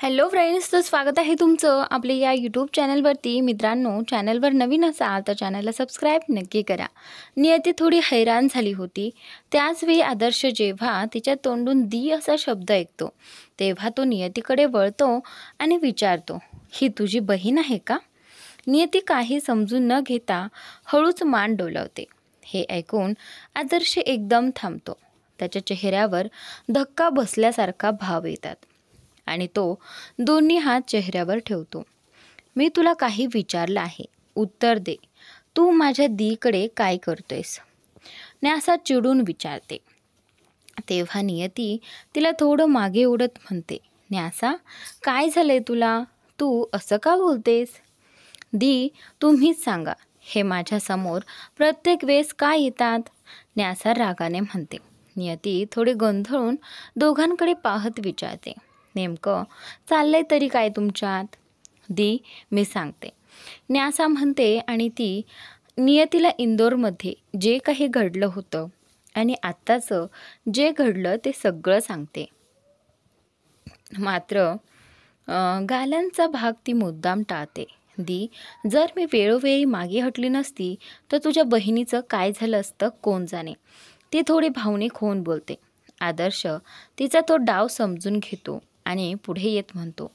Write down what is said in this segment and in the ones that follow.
Hello friends, तर स्वागत आहे तुमचं आपल्या या यूट्यूब चॅनलवरती. मित्रांनो, चॅनलवर नवीन असाल तर चॅनलला सबस्क्राईब नक्की करा. नियती थोडी हैराण झाली होती. त्याचवेळी आदर्श जेव्हा तिच्या तोंडून दी असा शब्द ऐकतो तेव्हा तो नियतीकडे वळतो आणि विचारतो, ही तुझी बहीण आहे का? नियती काही समजून न घेता हळूच मान डोलवते. हे ऐकून आदर्श एकदम थांबतो. त्याच्या चेहऱ्यावर धक्का बसल्यासारखा भाव येतात आणि तो दोन्ही हात चेहऱ्यावर ठेवतो. मी तुला काही विचारलं आहे, उत्तर दे. तू माझ्या दीकडे काय करतोयस? न्यासा चिडून विचारते. तेव्हा नियती तिला थोडं मागे ओढत म्हणते, न्यासा, काय झालंय तुला? तू असं का बोलतेस? दी, तुम्हीच सांगा, हे माझ्यासमोर प्रत्येक वेळेस का येतात? न्यासा रागाने म्हणते. नियती थोडी गोंधळून दोघांकडे पाहत विचारते, नेमकं चाललंय तरी काय तुमच्यात? दी, मी सांगते, न्यासा म्हणते आणि ती नियतीला इंदोरमध्ये जे काही घडलं होतं आणि आत्ताचं जे घडलं ते सगळं सांगते. मात्र गाल्यांचा भाग ती मुद्दाम टाळते. दी, जर मी वेळोवेळी मागे हटली नसती तर तुझ्या बहिणीचं काय झालं असतं कोण जाणे. ती थोडी भावनिक होऊन बोलते. आदर्श तिचा तो डाव समजून घेतो आणि पुढे येत म्हणतो,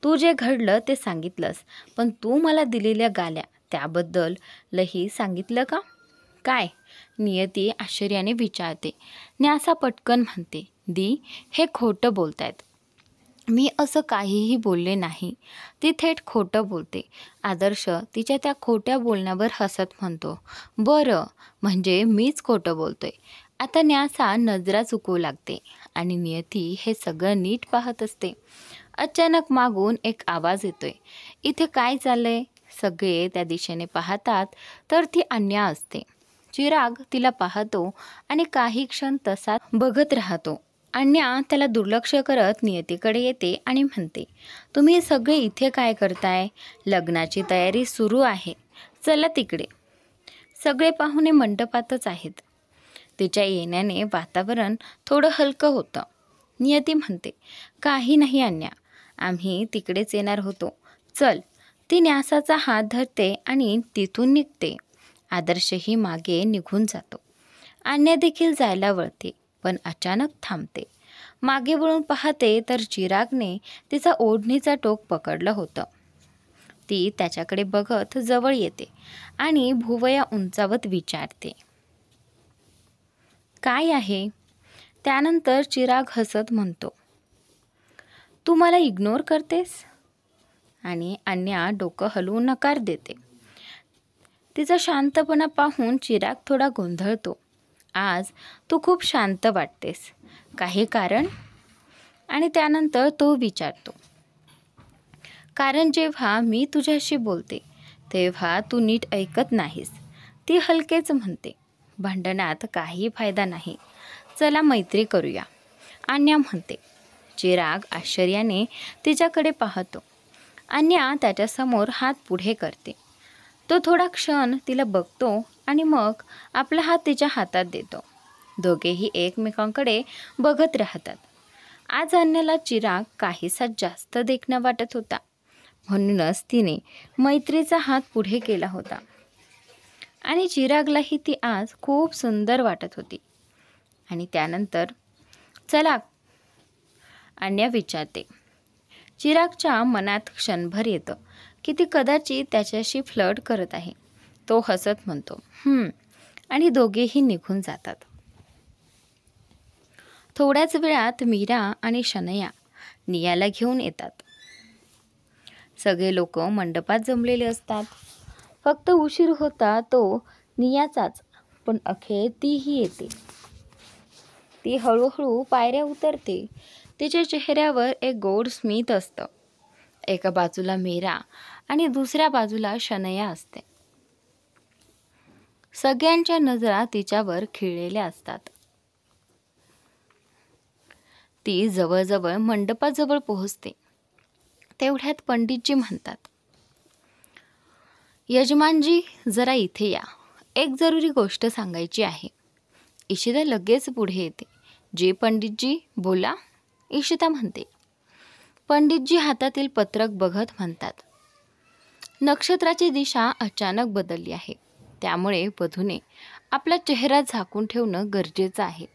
तू जे घडलं ते सांगितलंस, पण तू मला दिलेल्या गाल्या त्याबद्दल लही सांगितलं का? काय? नियती आश्चर्याने विचारते. न्यासा पटकन म्हणते, दी, हे खोटं बोलतायत. मी असं काहीही बोलले नाही. ती थेट खोटं बोलते. आदर्श तिच्या त्या खोट्या बोलण्यावर हसत म्हणतो, बरं, म्हणजे मीच खोटं बोलतोय. आता न्यासा नजरा चुकवू लागते आणि नियती हे सगळं नीट पाहत असते. अचानक मागून एक आवाज येतोय. इथे काय चाललंय? सगळे त्या दिशेने पाहतात तर ती अन्या असते. चिराग तिला पाहतो आणि काही क्षण तसा बघत राहतो. अन्या त्याला दुर्लक्ष करत नियतीकडे येते आणि म्हणते, तुम्ही सगळे इथे काय करताय? लग्नाची तयारी सुरू आहे, चला तिकडे. सगळे पाहुणे मंडपातच आहेत. तिच्या येण्याने वातावरण थोडं हलकं होतं. नियती म्हणते, काही नाही अन्या, आम्ही तिकडेच येणार होतो, चल. ती न्यासाचा हात धरते आणि तिथून निघते. आदर्शही मागे निघून जातो. अन्या देखील जायला वळते, पण अचानक थांबते. मागे वळून पाहते तर चिरागने तिचा ओढणीचा टोक पकडलं होतं. ती त्याच्याकडे बघत जवळ येते आणि भुवया उंचावत विचारते, काय आहे? त्यानंतर चिराग हसत म्हणतो, तू मला इग्नोर करतेस? आणि अन्या डोकं हलवून नकार देते. तिचा शांतपणा पाहून चिराग थोडा गोंधळतो. आज तू खूप शांत वाटतेस, काही कारण? आणि त्यानंतर तो विचारतो, कारण जेव्हा मी तुझ्याशी बोलते तेव्हा तू नीट ऐकत नाहीस. ती हलकेच म्हणते, भांडणात काही फायदा नाही, चला मैत्री करूया. अन्या म्हणते. चिराग आश्चर्याने तिच्याकडे पाहतो. अन्या त्याच्यासमोर हात पुढे करते. तो थोडा क्षण तिला बघतो आणि मग आपला हात तिच्या हातात देतो. दोघेही एकमेकांकडे बघत राहतात. आज अन्याला चिराग काहीसा जास्त देखणा वाटत होता, म्हणूनच तिने मैत्रीचा हात पुढे केला होता. आणि चिरागलाही ती आज खूप सुंदर वाटत होती. आणि त्यानंतर, चला, अन्या विचारते. चिरागच्या मनात क्षणभर येतं की ती कदाचित त्याच्याशी फ्लर्ट करत आहे. तो हसत म्हणतो, आणि दोघेही निघून जातात. थोड्याच वेळात मीरा आणि शनया नियाला घेऊन येतात. सगळे लोक मंडपात जमलेले असतात. फक्त उशीर होता तो नियाचाच, पण अखेर तीही येते. ती हळूहळू पायऱ्या उतरते. तिच्या चेहऱ्यावर एक गोड स्मित असतं. एका बाजूला मीरा आणि दुसऱ्या बाजूला शनया असते. सगळ्यांच्या नजरा तिच्यावर खिळलेल्या असतात. ती जवळजवळ मंडपाजवळ पोहोचते. तेवढ्यात पंडितजी म्हणतात, यजमानजी, जरा इथे या, एक जरुरी गोष्ट सांगायची आहे. इशिता लगेच पुढे येते. जे पंडितजी, बोला, इशिता म्हणते. पंडितजी हातातील पत्रक बघत म्हणतात, नक्षत्राची दिशा अचानक बदलली आहे, त्यामुळे वधूने आपला चेहरा झाकून ठेवणं गरजेचं आहे.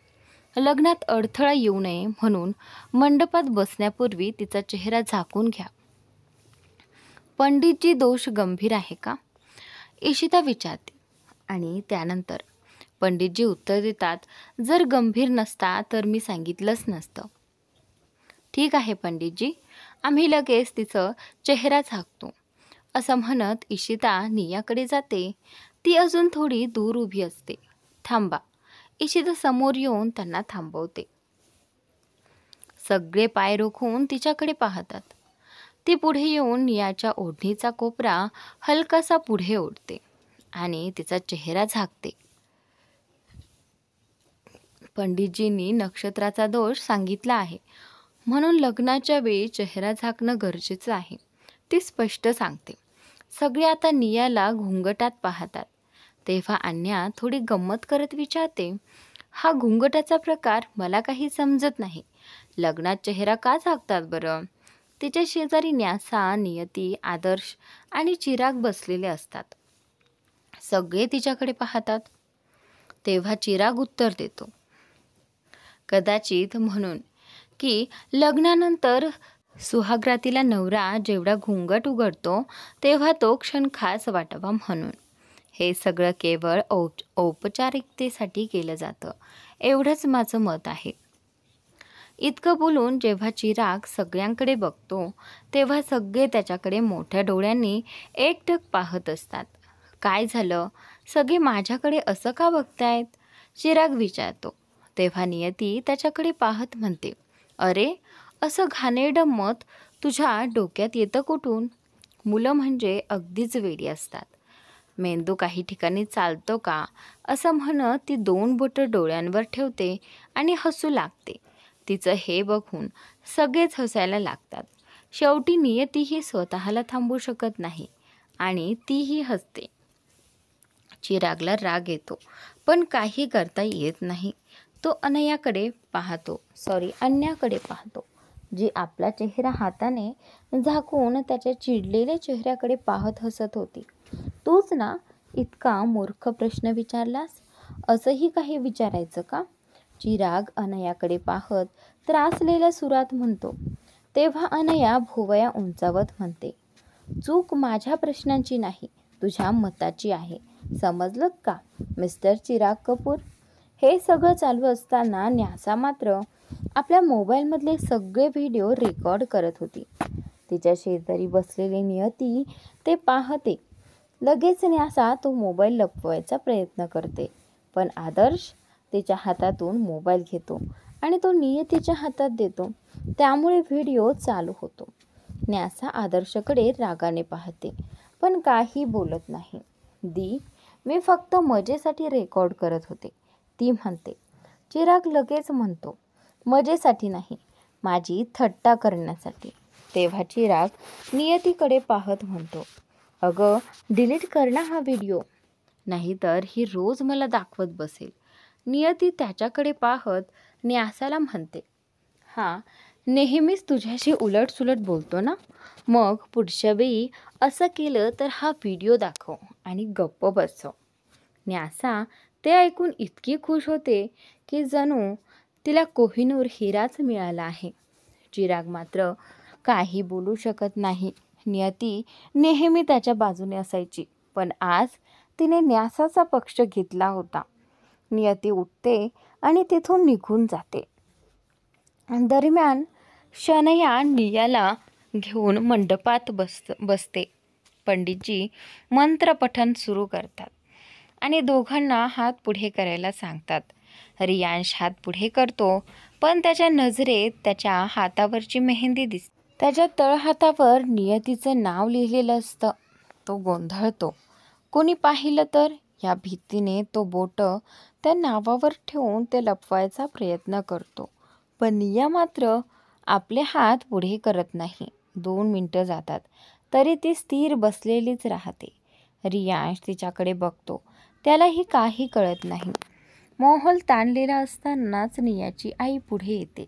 लग्नात अडथळा येऊ नये म्हणून मंडपात बसण्यापूर्वी तिचा चेहरा झाकून घ्या. पंडितजी, दोष गंभीर आहे का? इशिता विचारते आणि त्यानंतर पंडितजी उत्तर देतात, जर गंभीर नसता तर मी सांगितलंच नसतं. ठीक आहे पंडितजी, आम्ही लगेच तिचं चेहरा झाकतो. असं म्हणत इशिता नियाकडे जाते. ती अजून थोडी दूर उभी असते. थांबा. इशिता समोर येऊन त्यांना थांबवते. सगळे पाय रोखून तिच्याकडे पाहतात. ती पुढे येऊन नियाच्या ओढणीचा कोपरा हलकासा पुढे ओढते आणि तिचा चेहरा झाकते. पंडितजींनी नक्षत्राचा दोष सांगितला आहे म्हणून लग्नाच्या वेळी चेहरा झाकणं गरजेचं आहे, ती स्पष्ट सांगते. सगळे आता नियाला घुंगटात पाहतात. तेव्हा अन्या थोडी गंमत करत विचारते, हा घुंगटाचा प्रकार मला काही समजत नाही. लग्नात चेहरा का झाकतात बरं? तिच्या शेजारी न्यासा, नियती, आदर्श आणि चिराग बसलेले असतात. सगळे तिच्याकडे पाहतात. तेव्हा चिराग उत्तर देतो, कदाचित म्हणून की लग्नानंतर सुहागरातीला नवरा जेवढा घुंगट उघडतो तेव्हा तो क्षण खास वाटावा म्हणून. हे सगळं केवळ औपचारिकतेसाठी केलं जातं, एवढंच माझं मत आहे. इतकं बोलून जेव्हा चिराग सगळ्यांकडे बघतो तेव्हा सगळे त्याच्याकडे मोठ्या डोळ्यांनी एकटक पाहत असतात. काय झालं? सगळे माझ्याकडे असं का बघतायत? चिराग विचारतो. तेव्हा नियती त्याच्याकडे पाहत म्हणते, अरे, असं घाणेरडं मत तुझ्या डोक्यात येतं कुठून? मुलं म्हणजे अगदीच वेडी असतात. मेंदू काही ठिकाणी चालतो का? असं म्हणत ती 2 बोटं डोळ्यांवर ठेवते आणि हसू लागते. तिचं हे बघून सगळेच हसायला लागतात. शेवटी नियतीही स्वतःला थांबवू शकत नाही आणि तीही हसते. चिरागला राग येतो, पण काही करता येत नाही. तो अन्याकडे पाहतो, जी आपला चेहरा हाताने झाकून त्याच्या चिडलेल्या चेहऱ्याकडे पाहत हसत होती. तूच ना इतका मूर्ख प्रश्न विचारलास? असंही काही विचारायचं का? चिराग अनयाकडे पाहत त्रासलेल्या सुरात म्हणतो. तेव्हा अनया भोवया उंचावत म्हणते, चूक माझ्या प्रश्नांची नाही, तुझ्या मताची आहे. समजलं का मिस्टर चिराग कपूर? हे सगळं चालू असताना न्यासा मात्र आपल्या मोबाईलमधले सगळे व्हिडिओ रेकॉर्ड करत होती. तिच्या शेजारी बसलेली नियती ते पाहते. लगेच न्यासा तो मोबाईल लपवायचा प्रयत्न करते, पण आदर्श तिच्या हातातून मोबाईल घेतो आणि तो नियतीच्या हातात देतो. त्यामुळे व्हिडिओ चालू होतो. न्यासा आदर्शकडे रागाने पाहते, पण काही बोलत नाही. मी फक्त मजेसाठी रेकॉर्ड करत होते, ती म्हणते. चिराग लगेच म्हणतो, मजेसाठी नाही, माझी थट्टा करण्यासाठी. तेव्हा चिराग नियतीकडे पाहत म्हणतो, अगं डिलीट कर ना हा व्हिडिओ, नाहीतर ही रोज मला दाखवत बसेल. नियती त्याच्याकडे पाहत न्यासाला म्हणते, हा नेहमीच तुझ्याशी उलटसुलट बोलतो ना, मग पुढच्या वेळी असं केलं तर हा व्हिडिओ दाखव आणि गप्प बसव. न्यासा ते ऐकून इतकी खुश होते की जणू तिला कोहिनूर हिराच मिळाला आहे. चिराग मात्र काही बोलू शकत नाही. नियती नेहमी त्याच्या बाजूने असायची, पण आज तिने न्यासाचा पक्ष घेतला होता. नियती उठते आणि तिथून निघून जाते. दरम्यान शनया नियाला घेऊन मंडपात बसते. पंडितजी मंत्रपठण सुरू करतात आणि दोघांना हात पुढे करायला सांगतात. रियांश हात पुढे करतो, पण त्याच्या नजरेत त्याच्या हातावरची मेहंदी दिसते. त्याच्या तळहातावर नियतीचं नाव लिहिलेलं असतं. तो गोंधळतो. कोणी पाहिलं तर या भीतीने तो बोटं त्या नावावर ठेवून ते लपवायचा प्रयत्न करतो, पण निया मात्र आपले हात पुढे करत नाही. 2 मिनिटं जातात तरी ती स्थिर बसलेलीच राहते. रियांश तिच्याकडे बघतो. त्यालाही काही कळत नाही. माहोल ताणलेला असतानाच नियाची आई पुढे येते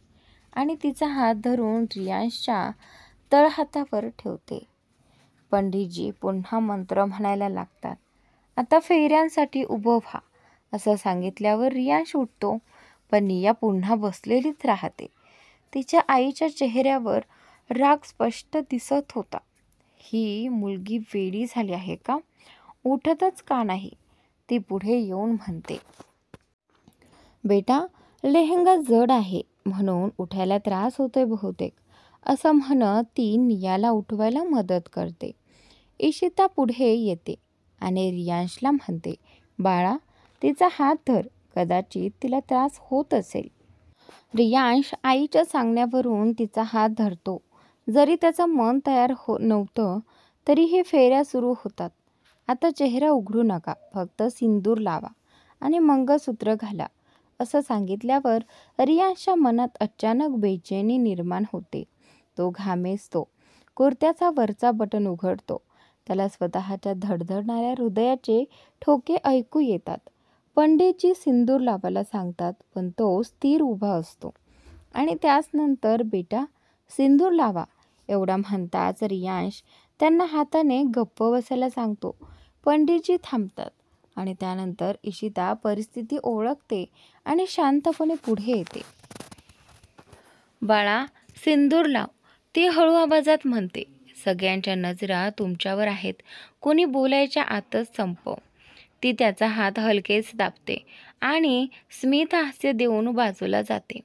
आणि तिचा हात धरून रियांशच्या तळहातावर ठेवते. पंडितजी पुन्हा मंत्र म्हणायला लागतात. आता फेऱ्यांसाठी उभं व्हा असं सांगितल्यावर रियांश उठतो, पण निया पुन्हा बसलेलीच राहते. तिच्या आईच्या चेहऱ्यावर राग स्पष्ट दिसत होता. ही मुलगी वेडी झाली आहे का? उठतच का नाही? ती पुढे येऊन म्हणते, बेटा, लेहंगा जड आहे म्हणून उठायला त्रास होतोय बहुतेक, असं म्हणत ती नियाला उठवायला मदत करते. इशिता पुढे येते आणि रियांशला म्हणते, बाळा, तिचा हात धर, कदाचित तिला त्रास होत असेल. रियांश आईच्या सांगण्यावरून तिचा हात धरतो. जरी त्याचं मन तयार नव्हतं तरीही फेऱ्या सुरू होतात. आता चेहरा उघडू नका, फक्त सिंदूर लावा आणि मंगळसूत्र घाला असं सांगितल्यावर रियांशच्या मनात अचानक बेचैनी निर्माण होते. तो घामेजतो. कुर्त्याचा वरचा बटन उघडतो. त्याला स्वतःच्या धडधडणाऱ्या हृदयाचे ठोके ऐकू येतात. पंडितजी सिंदूर लावायला सांगतात, पण तो स्थिर उभा असतो आणि त्याच नंतर बेटा, सिंदूर लावा एवढा म्हणताच रियांश त्यांना हाताने गप्प बसायला सांगतो. पंडितजी थांबतात आणि त्यानंतर इशिता परिस्थिती ओळखते आणि शांतपणे पुढे येते. बाळा, सिंदूर लाव, ती हळू आवाजात म्हणते. सगळ्यांच्या नजरा तुमच्यावर आहेत, कोणी बोलायच्या आतच संपव. ती त्याचा हात हलकेच दाबते आणि स्मित हास्य देऊन बाजूला जाते.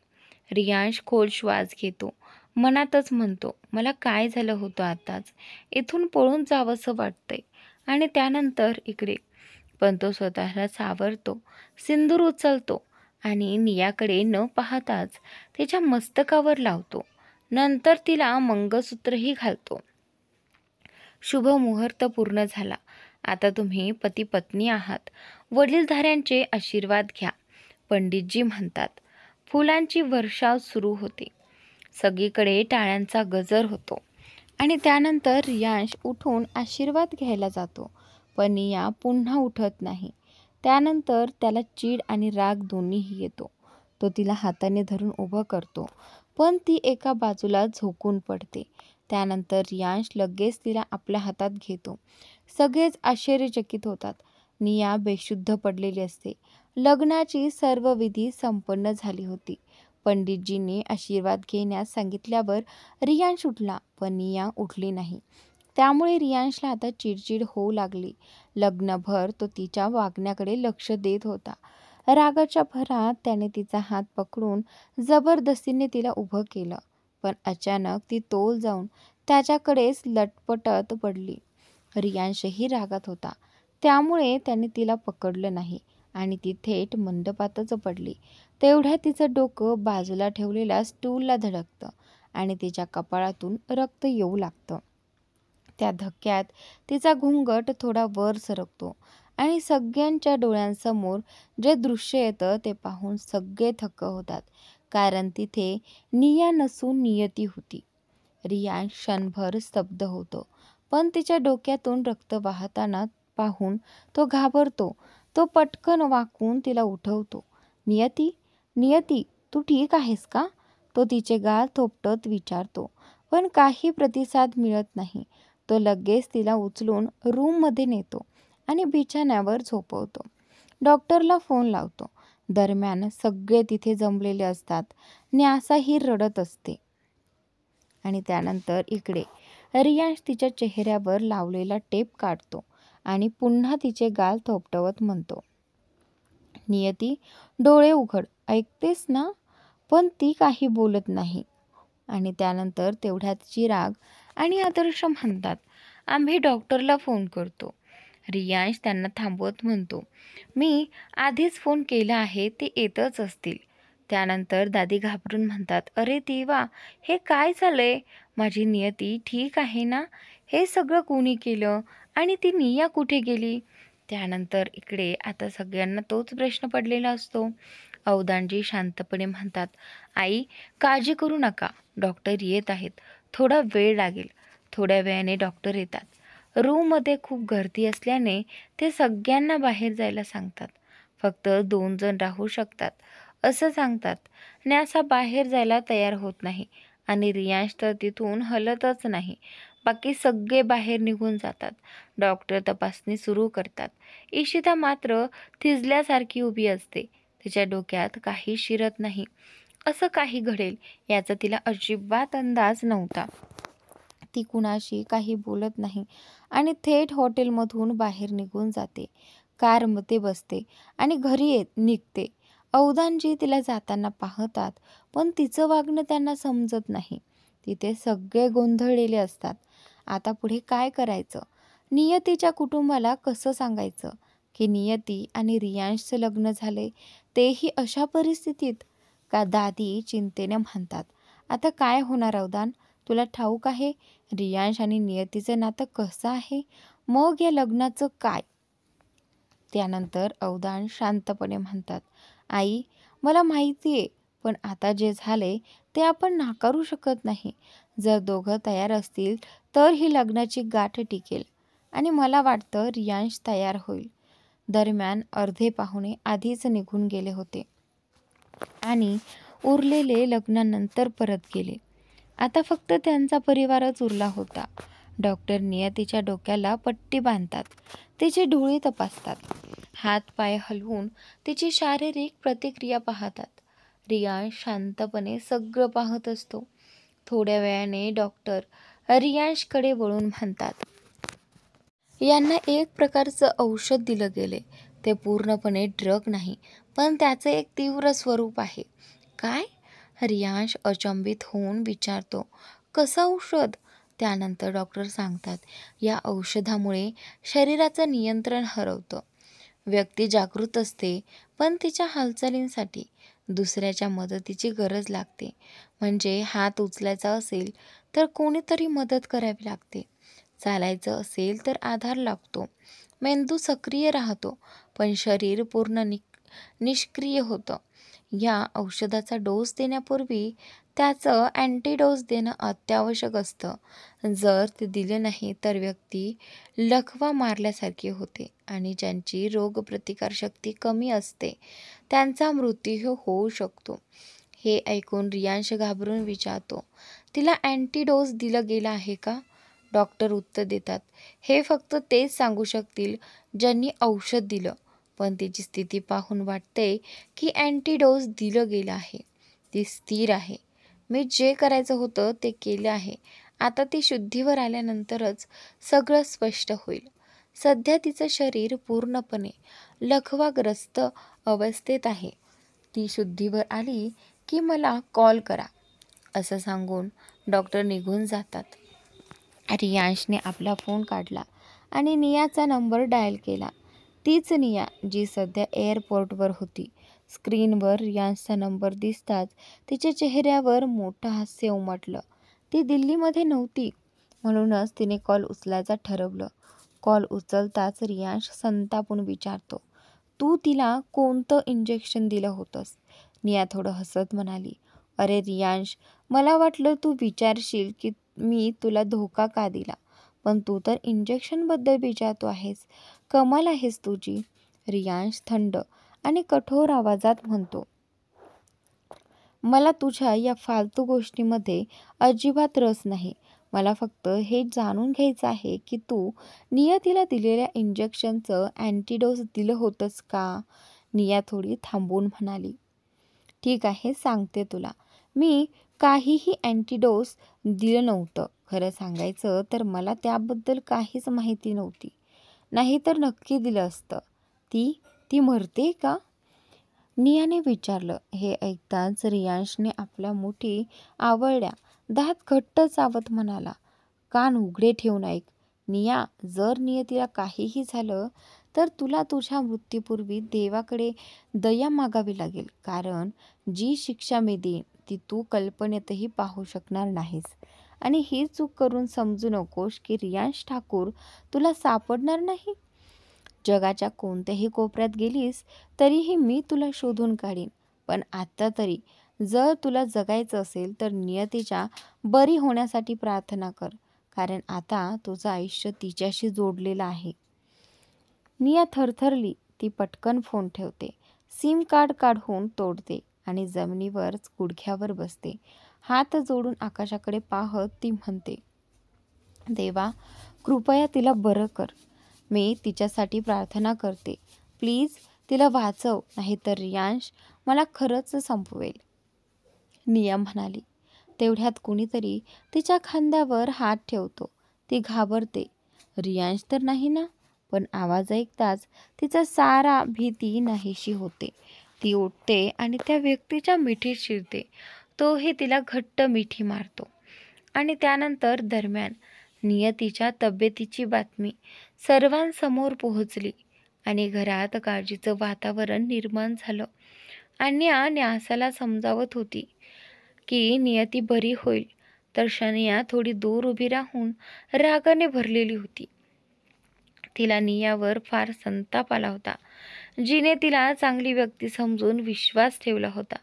रियांश खोल श्वास घेतो. मनातच म्हणतो, मला काय झालं होतं आताच, इथून पळून जावंसं वाटतंय. आणि त्यानंतर इकडे, पण तो स्वतःला सावरतो. सिंदूर उचलतो आणि नियाकडे न पाहताच तिच्या मस्तकावर लावतो. नंतर तिला मंगळसूत्रही घालतो. शुभ मुहूर्त पूर्ण झाला. आता तुम्ही पती पत्नी आहात. वडीलधाऱ्यांचे आशीर्वाद घ्या, पंडितजी म्हणतात. फुलांची वर्षाव सुरू होते. सगळीकडे टाळ्यांचा गजर होतो आणि त्यानंतर रियांश उठून आशीर्वाद घ्यायला जातो, पण निया पुन्हा उठत नाही. त्यानंतर त्याला चीड आणि राग दोन्हीही येतो. तो तिला हाताने धरून उभं करतो, पण ती एका बाजूला झोकून पडते. त्यानंतर रियांश लगेच तिला आपल्या हातात घेतो. सगळेच आश्चर्यचकित होतात. निया बेशुद्ध पडलेली असते. लग्नाची सर्व विधी संपन्न झाली होती. पंडितजींनी आशीर्वाद घेण्यास सांगितल्यावर रियांश उठला, पण निया उठली नाही. त्यामुळे रियांशला आता चिडचिड होऊ लागली. लग्नभर तो तिच्या वागण्याकडे लक्ष देत होता. रागाच्या भरात त्याने तिचा हात पकडून जबरदस्तीने तिला उभं केलं, पण अचानक ती तोल जाऊन त्याच्याकडेच लटपटत पडली. रियांशही रागात होता, त्यामुळे त्याने तिला पकडलं नाही आणि ती थेट मंडपातच पडली. तेवढ्यात तिचं डोकं बाजूला ठेवलेल्या स्टूलला धडकतं आणि तिच्या कपाळातून रक्त येऊ लागतं. त्या धक्क्यात तिचा घुंगट थोडा वर सरकतो आणि सगळ्यांच्या डोळ्यांसमोर जे दृश्य येतं ते पाहून सगळे थक्क होतात, कारण तिथे निया नसून नियती होती. रियांश क्षणभर स्तब्ध होतो, पण तिच्या डोक्यातून रक्त वाहताना पाहून तो घाबरतो. तो पटकन वाकून तिला उठवतो. नियती, नियती, तू ठीक आहेस का? तो तिचे गाल थोपटत विचारतो, पण काही प्रतिसाद मिळत नाही. तो लगेच तिला उचलून रूममध्ये नेतो आणि बिछाण्यावर झोपवतो. डॉक्टरला फोन लावतो. दरम्यान सगळे तिथे जमलेले असतात. न्यासाही रडत असते. आणि त्यानंतर इकडे रियांश तिच्या चेहऱ्यावर लावलेला टेप काढतो आणि पुन्हा तिचे गाल थोपटवत म्हणतो, नियती, डोळे उघड, ऐकतेस ना? पण ती काही बोलत नाही. आणि त्यानंतर तेवढ्यात चिराग आणि आदर्श म्हणतात, आम्ही डॉक्टरला फोन करतो. रियांश त्यांना थांबवत म्हणतो, मी आधीच फोन केला आहे, ते येतच असतील. त्यानंतर दादी घाबरून म्हणतात, अरे देवा, हे काय झालंय? माझी नियती ठीक आहे ना? हे सगळं कोणी केलं आणि ती निया कुठे गेली? त्यानंतर इकडे आता सगळ्यांना तोच प्रश्न पडलेला असतो. अवदानजी शांतपणे म्हणतात, आई, काळजी करू नका, डॉक्टर येत आहेत. थोडा वेळ लागेल. थोड्या वेळाने डॉक्टर येतात. रूममध्ये खूप गर्दी असल्याने ते सगळ्यांना बाहेर जायला सांगतात. फक्त 2 जण राहू शकतात असं सांगतात. न्यासा बाहेर जायला तयार होत नाही आणि रियांश तर तिथून हलतच नाही. बाकी सगळे बाहेर निघून जातात. डॉक्टर तपासणी सुरू करतात. इशिता मात्र थिजल्यासारखी उभी असते. तिच्या डोक्यात काही शिरत नाही. असं काही घडेल याचा तिला अजिबात अंदाज नव्हता. ती कुणाशी काही बोलत नाही आणि थेट हॉटेलमधून बाहेर निघून जाते. कारमध्ये बसते आणि घरी निघते. अवधानजी तिला जाताना पाहतात, पण तिचं वागणं त्यांना समजत नाही. तिथे सगळे गोंधळलेले असतात. आता पुढे काय करायचं? नियतीच्या कुटुंबाला कसं सांगायचं की नियती आणि रियांशचं लग्न झाले, तेही अशा परिस्थितीत? का दादी चिंतेने म्हणतात, आता काय होणार अवधान? तुला ठाऊक आहे रियांश आणि नियतीचं नातं कसं आहे? मग या लग्नाचं काय? त्यानंतर अवधान शांतपणे म्हणतात, आई, मला माहिती आहे, पण आता जे झाले ते आपण नाकारू शकत नाही. जर दोघं तयार असतील तर ही लग्नाची गाठ टिकेल आणि मला वाटतं रियांश तयार होईल. दरम्यान अर्धे पाहुणे आधीच निघून गेले होते आणि उरलेले लग्नानंतर परत गेले. आता फक्त त्यांचा परिवारच उरला होता. डॉक्टर नियतीच्या डोक्याला पट्टी बांधतात. तिची डोळे तपासतात. हात पाय हलवून तिची शारीरिक प्रतिक्रिया पाहतात. रियांश शांतपणे सगळं पाहत असतो. थोड्या वेळाने डॉक्टर रियांशकडे वळून म्हणतात, यांना एक प्रकारचं औषध दिलं गेले. ते पूर्णपणे ड्रग नाही, पण त्याचं एक तीव्र स्वरूप आहे. काय? रियांश अचंबित होऊन विचारतो, कसं औषध? त्यानंतर डॉक्टर सांगतात, या औषधामुळे शरीराचं नियंत्रण हरवतं. व्यक्ती जागृत असते, पण तिच्या हालचालींसाठी दुसऱ्याच्या मदतीची गरज लागते. म्हणजे हात उचलायचा असेल तर कोणीतरी मदत करावी लागते. चालायचं असेल तर आधार लागतो. मेंदू सक्रिय राहतो, पण शरीर पूर्ण निष्क्रिय होतं. या औषधाचा डोस देण्यापूर्वी त्याचं अँटीडोस देणं अत्यावश्यक असतं. जर ते दिले नाही तर व्यक्ती लकवा मारल्यासारखी होते आणि ज्यांची रोगप्रतिकारशक्ती कमी असते त्यांचा मृत्यू होऊ शकतो. हे ऐकून रियांश घाबरून विचारतो, तिला अँटीडोस दिलं गेलं आहे का? डॉक्टर उत्तर देतात, हे फक्त तेच सांगू शकतील ज्यांनी औषध दिलं, पण तिची स्थिती पाहून वाटते की अँटीडोस दिलं गेलं आहे. ती स्थिर आहे. मी जे करायचं होतं ते केलं आहे. आता ती शुद्धीवर आल्यानंतरच सगळं स्पष्ट होईल. सध्या तिचं शरीर पूर्णपणे लकवाग्रस्त अवस्थेत आहे. ती शुद्धीवर आली की मला कॉल करा, असं सांगून डॉक्टर निघून जातात. रियांशने आपला फोन काढला आणि नियाचा नंबर डायल केला. तीच निया जी सध्या एअरपोर्टवर होती. स्क्रीनवर रियांशचा नंबर दिसताच तिच्या चेहऱ्यावर मोठं हास्य उमटलं. ती दिल्लीमध्ये नव्हती, म्हणूनच तिने कॉल उचलायचं ठरवलं. कॉल उचलताच रियांश संतापून विचारतो, तू तिला कोणतं इंजेक्शन दिलं होतंस? निया थोडं हसत म्हणाली, अरे रियांश, मला वाटलं तू विचारशील की मी तुला धोका का दिला, पण तू तर इंजेक्शनबद्दल विचारतो आहेस. कमाल आहेस तुझी. रियांश थंड आणि कठोर आवाजात म्हणतो, मला तुझ्या या फालतू गोष्टीमध्ये अजिबात रस नाही. मला फक्त हे जाणून घ्यायचं आहे की तू नियतीला दिलेल्या इंजेक्शनचं अँटीडोस दिलं होतंस का? निया थोडी थांबून म्हणाली, ठीक आहे, सांगते तुला. मी काहीही अँटीडोस दिलं नव्हतं. खरं सांगायचं तर मला त्याबद्दल काहीच माहिती नव्हती. नाहीतर नक्की दिलं असतं. ती ती मरते का? नियाने विचारलं. हे ऐकताच रियांशने आपल्या मुठी आवळल्या. दात घट्ट चावत म्हणाला, कान उघडे ठेवून ऐक. निया, जर नियतीला काहीही झालं तर तुला तुझ्या मृत्यूपूर्वी देवाकडे दया मागावी लागेल. कारण जी शिक्षा मी देईन ती तू कल्पनेतही पाहू शकणार नाहीस. आणि ही चूक करून समजू नकोस की रियांश ठाकूर तुला सापडणार नाही. जगाच्या कोणत्याही कोपऱ्यात गेलीस तरीही मी तुला शोधून काढीन. पण आत्ता तरी जर तुला जगायचं असेल तर नियतीच्या बरी होण्यासाठी प्रार्थना कर. कारण आता तुझं आयुष्य तिच्याशी जोडलेलं आहे. निया थरथरली. ती पटकन फोन ठेवते. सिम कार्ड काढून तोडते आणि जमिनीवर गुडघ्यावर बसते. हात जोडून आकाशाकडे पाहत ती म्हणते, देवा, कृपया तिला बरं कर. मी तिच्यासाठी प्रार्थना करते. प्लीज तिला वाचव, नाहीतर रियांश मला खरंच संपवेल. निया म्हणाली. तेवढ्यात कुणीतरी तिच्या खांद्यावर हात ठेवतो. ती घाबरते. रियांश तर नाही ना? पण आवाज ऐकताच तिचा सारा भीती नाहीशी होते. ती उठते आणि त्या व्यक्तीच्या मिठीत शिरते. तोही तिला घट्ट मिठी मारतो. आणि त्यानंतर दरम्यान नियतीच्या तब्येतीची बातमी सर्वांसमोर पोहोचली आणि घरात काळजीचं वातावरण निर्माण झालं. अन्या न्यासाला समजावत होती की नियती बरी होईल, तर शनिया थोडी दूर उभी राहून रागाने भरलेली होती. तिला नियावर फार संताप आला होता. जिने तिला चांगली व्यक्ती समजून विश्वास ठेवला होता,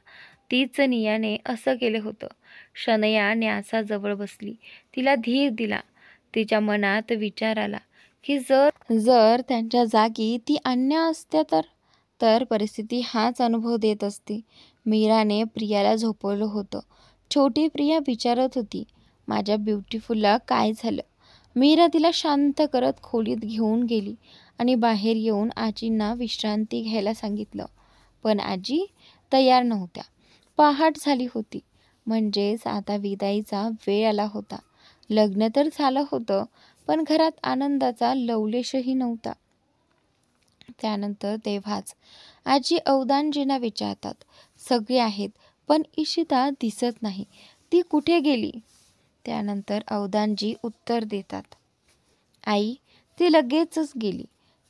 तीच नियाने असं केलं होतं. शनया न्यासाजवळ बसली. तिला धीर दिला. तिच्या मनात विचार आला की जर त्यांच्या जागी ती अन्या असत्या तर परिस्थिती हाच अनुभव देत असती. मीराने प्रियाला झोपवलं होतं. छोटी प्रिया विचारत होती, माझ्या ब्युटिफुलला काय झालं? मीरा तिला शांत करत खोलीत घेऊन गेली आणि बाहेर येऊन आजींना विश्रांती घ्यायला सांगितलं. पण आजी तयार नव्हत्या. पहाट झाली होती. म्हणजेच आता विदाईचा वेळ आला होता. लग्न तर झालं होतं, पण घरात आनंदाचा लवलेशही नव्हता. त्यानंतर तेव्हाच आजी अवदानजींना विचारतात, सगळे आहेत पण इशिता दिसत नाही, ती कुठे गेली? त्यानंतर अवदानजी उत्तर देतात, आई, ती लगेचच गेली.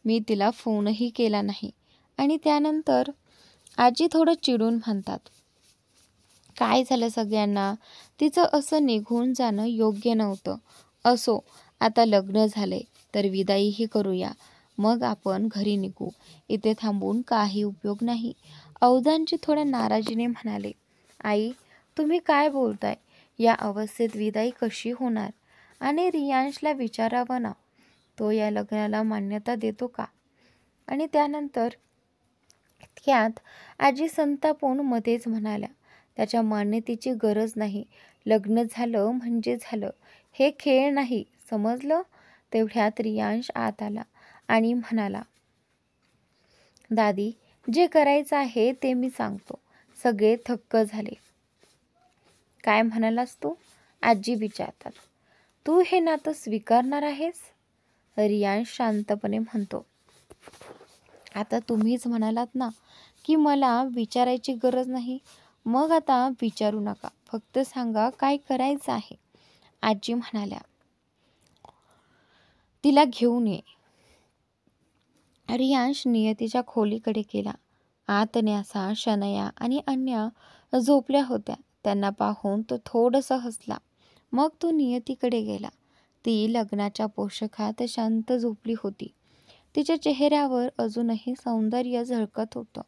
मी तिला फोनही केला नाही. आणि त्यानंतर आजी थोडं चिडून म्हणतात, काय झालं सगळ्यांना? तिचं असं निघून जाणं योग्य नव्हतं. असो, आता लग्न झालंय तर विदाईही करूया. मग आपण घरी निघू. इथे थांबून काही उपयोग नाही. अवदानजी थोड्या नाराजीने म्हणाले, आई, तुम्ही काय बोलताय? या अवस्थेत विदाई कशी होणार? आणि रियांशला विचारावं ना, तो या लग्नाला मान्यता देतो का? आणि त्यानंतर त्यात आजी संतापून मध्येच म्हणाल्या, त्याच्या मान्यतेची गरज नाही. लग्न झालं म्हणजे झालं. हे खेळ नाही, समजलं? तेवढ्यात रियांश आत आला आणि म्हणाला, दादी, जे करायचं आहे ते मी सांगतो. सगळे थक्क झाले. काय म्हणालास तू? आजी विचारतात. तू हे नातं स्वीकारणार आहेस? रियांश शांतपणे म्हणतो, आता तुम्हीच म्हणालात ना की मला विचारायची गरज नाही. मग आता विचारू नका, फक्त सांगा काय करायचं आहे. आजी म्हणाल्या, तिला घेऊन ये. रियांश नियतीच्या खोलीकडे गेला. आत न्यासा, शनया आणि अन्या झोपल्या होत्या. त्यांना पाहून तो थोडंसं हसला. मग तो नियतीकडे गेला. ती लग्नाच्या पोशाखात शांत झोपली होती. तिच्या चेहऱ्यावर अजूनही सौंदर्य झळकत होतं.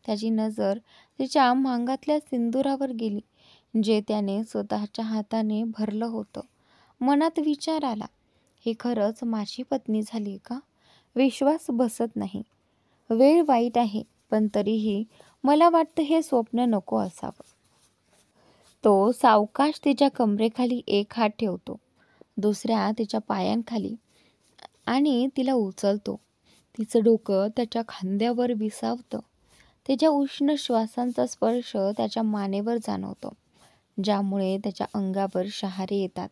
त्याची नजर तिच्या मांगातल्या सिंदुरावर गेली, जे त्याने स्वतःच्या हाताने भरलं होतं. मनात विचार आला, ही खरंच माझी पत्नी झाली का? विश्वास बसत नाही. वेळ वाईट आहे, पण तरीही मला वाटतं हे स्वप्न नको असावं. तो सावकाश तिच्या कमरेखाली एक हात ठेवतो, दुसऱ्या तिच्या पायांखाली, आणि तिला उचलतो. तिचं डोकं त्याच्या खांद्यावर विसावतं. तिच्या उष्ण श्वासांचा स्पर्श त्याच्या मानेवर जाणवतो, ज्यामुळे त्याच्या अंगावर शहारे येतात.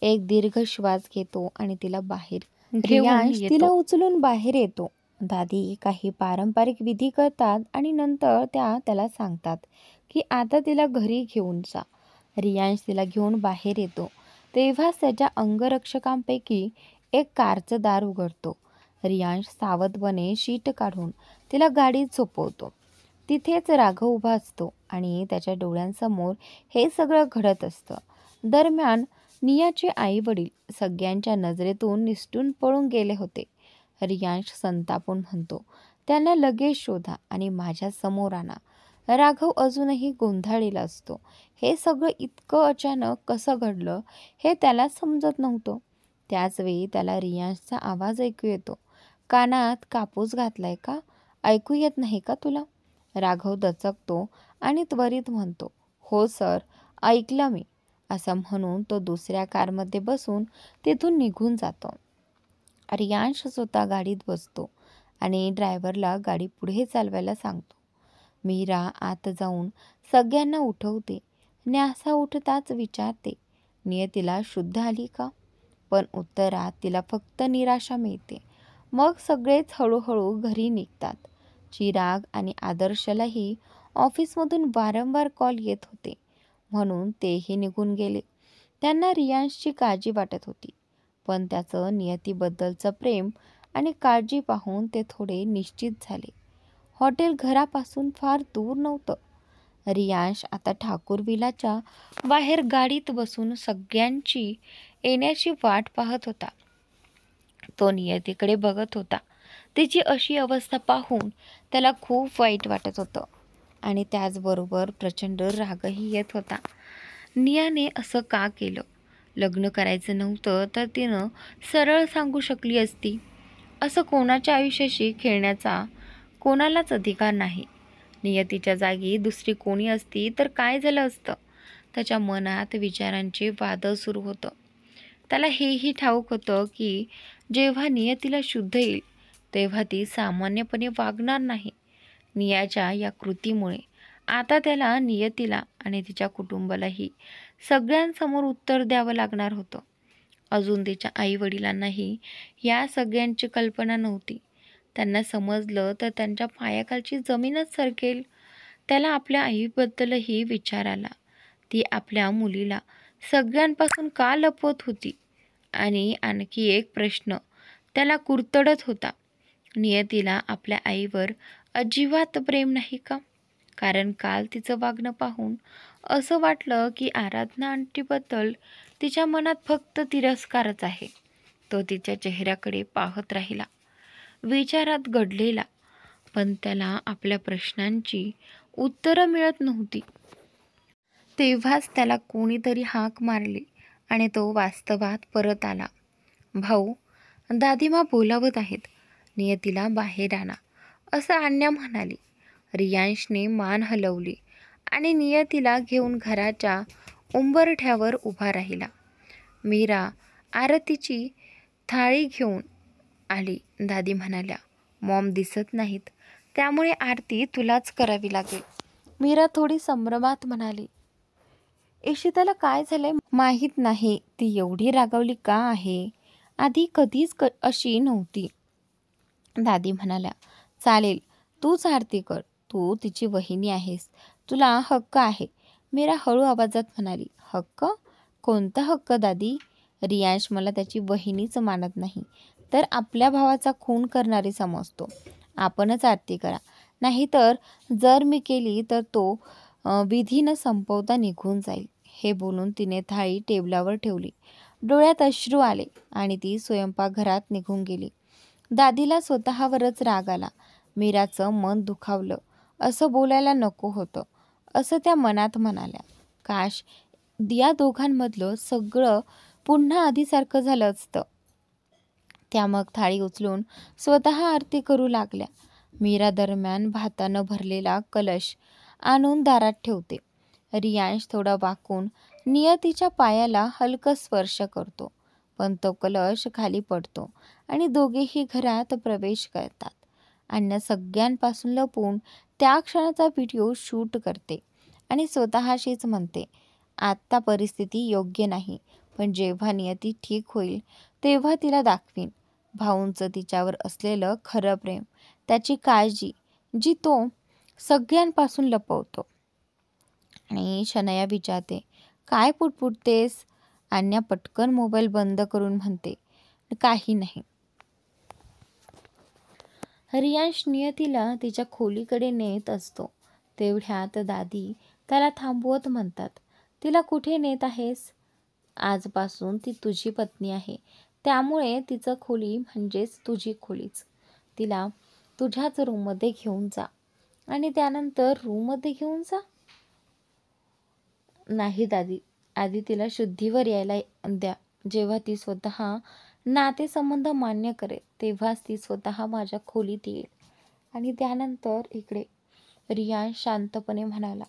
एक दीर्घ श्वास घेतो आणि तिला बाहेर रियांश तिला उचलून बाहेर येतो. दादी काही पारंपरिक विधी करतात आणि नंतर त्याला सांगतात की आता तिला घरी घेऊन जा. रियांश तिला घेऊन बाहेर येतो. तेव्हाच त्याच्या अंगरक्षकांपैकी एक कारचं दार उघडतो. रियांश सावधपणे शीट काढून तिला गाडीत झोपवतो. तिथेच राघव उभा असतो आणि त्याच्या डोळ्यांसमोर हे सगळं घडत असतं. दरम्यान नियाचे आई वडील सगळ्यांच्या नजरेतून निसटून पळून गेले होते. रियांश संतापून म्हणतो, त्यांना लगेच शोधा आणि माझ्या समोर आणा. राघव अजूनही गोंधळलेला असतो. हे सगळं इतकं अचानक कसं घडलं हे त्याला समजत नव्हतं. त्याचवेळी त्याला रियांशचा आवाज ऐकू येतो. कानात कापूस घातलाय का? ऐकू येत नाही का तुला? राघव दचकतो आणि त्वरित म्हणतो, हो सर, ऐकलं मी, असं म्हणून तो दुसऱ्या कारमध्ये बसून तिथून निघून जातो. रियांश स्वतः गाडीत बसतो आणि ड्रायव्हरला गाडी पुढे चालवायला सांगतो. मीरा आत जाऊन सगळ्यांना उठवते. न्यासा उठताच विचारते, नियतीला शुद्ध आली का? पण उत्तरात तिला फक्त निराशा मिळते. मग सगळेच हळूहळू घरी निघतात. चिराग आणि आदर्शलाही ऑफिसमधून वारंवार कॉल येत होते, म्हणून तेही निघून गेले. त्यांना रियांशची काळजी वाटत होती, पण त्याचं नियतीबद्दलचं प्रेम आणि काळजी पाहून ते थोडे निश्चित झाले. हॉटेल घरापासून फार दूर नव्हतं. रियांश आता ठाकूर विलाच्या बाहेर गाडीत बसून सगळ्यांची येण्याची वाट पाहत होता. तो नियतीकडे बघत होता. तिची अशी अवस्था पाहून त्याला खूप वाईट वाटत होतं आणि त्याचबरोबर प्रचंड रागही येत होता. नियाने असं का केलं? लग्न करायचं नव्हतं तर तिनं सरळ सांगू शकली असती. असं कोणाच्या आयुष्याशी खेळण्याचा कोणालाच अधिकार नाही. नियतीच्या जागी दुसरी कोणी असती तर काय झालं असतं? त्याच्या मनात विचारांचे वादळ सुरू होतं. त्याला हेही ठाऊक होतं की जेव्हा नियतीला शुद्ध येईल तेव्हा ती सामान्यपणे वागणार नाही. नियाच्या या कृतीमुळे आता त्याला नियतीला आणि तिच्या कुटुंबालाही सगळ्यांसमोर उत्तर द्यावं लागणार होतं. अजून तिच्या आईवडिलांनाही या सगळ्यांची कल्पना नव्हती. त्यांना समजलं तर त्यांच्या पायाखालची जमीनच सरकेल. त्याला आपल्या आईबद्दलही विचार आला. ती आपल्या मुलीला सगळ्यांपासून का लपवत होती? आणि आणखी एक प्रश्न त्याला कुरतडत होता. नियतीला आपल्या आईवर अजिबात प्रेम नाही का? कारण काल तिचं वागणं पाहून असं वाटलं की आराधना आंटीबद्दल तिच्या मनात फक्त तिरस्कारच आहे. तो तिच्या चेहऱ्याकडे पाहत राहिला, विचारात गडलेला, पण त्याला आपल्या प्रश्नांची उत्तरं मिळत नव्हती. तेव्हाच त्याला कोणीतरी हाक मारली आणि तो वास्तवात परत आला. भाऊ, दादीमा बोलावत आहेत, नियतीला बाहेर आणा, असं आन्या म्हणाली. रियांशने मान हलवली आणि नियतीला घेऊन घराच्या उंबरठ्यावर उभा राहिला. मीरा आरतीची थाळी घेऊन आली. दादी म्हणाल्या, मॉम दिसत नाहीत, त्यामुळे आरती तुलाच करावी लागेल. मीरा थोडी संभ्रमात म्हणाली, इशिताला काय झालंय माहीत नाही. ती एवढी रागावली का आहे? आधी कधीच अशी नव्हती. दादी म्हणाल्या, चालेल, तूच आरती कर, तू तिची वहिनी आहेस, तुला हक्क आहे. मीरा हळू आवाजात म्हणाली, हक्क? कोणता हक्क दादी? रियांश मला त्याची वहिनीच मानत नाही, तर आपल्या भावाचा खून करणारी समजतो. आपणच आरती करा, नाहीतर जर मी केली तर तो विधी न संपवता निघून जाईल. हे बोलून तिने थाळी टेबलावर ठेवली. डोळ्यात अश्रू आले आणि ती स्वयंपाकघरात निघून गेली. दादीला स्वतःवरच राग आला. मीराचं मन दुखावलं. असं बोलायला नको होतं, असं त्या मनात म्हणाल्या. काश या दोघांमधलं सगळं पुन्हा आधीसारखं झालं असतं. त्या मग थाळी उचलून स्वतः आरती करू लागल्या. मीरा दरम्यान भातानं भरलेला कलश आणून दारात ठेवते. रियांश थोडा वाकून नियतीच्या पायाला हलका स्पर्श करतो, पण तो कलश खाली पडतो आणि दोघेही घरात प्रवेश करतात. अन्या सगळ्यांपासून लपून त्या क्षणाचा व्हिडिओ शूट करते आणि स्वतःशीच म्हणते, आत्ता परिस्थिती योग्य नाही, पण जेव्हा नियती ठीक होईल तेव्हा तिला दाखवीन भाऊंचं तिच्यावर असलेलं खरं प्रेम, त्याची काळजी, जी तो सगळ्यांपासून लपवतो. आणि शनया विचारते, काय पुटपुटतेस? अन्या पटकन मोबाईल बंद करून म्हणते, काही नाही. रियांश नियतीला तिच्या खोलीकडे नेत असतो. तेवढ्यात दादी त्याला थांबवत म्हणतात, तिला कुठे नेत आहेस? आजपासून ती तुझी पत्नी आहे, त्यामुळे तिचं खोली म्हणजेच तुझी खोलीच. तिला तुझ्याच रूममध्ये घेऊन जा आणि त्यानंतर रूममध्ये घेऊन जा. नाही दादी, आधी तिला शुद्धीवर यायला द्या. जेव्हा ती स्वतः नातेसंबंध मान्य करेल तेव्हाच ती स्वतः माझ्या खोलीत येईल आणि त्यानंतर इकडे. रियांश शांतपणे म्हणाला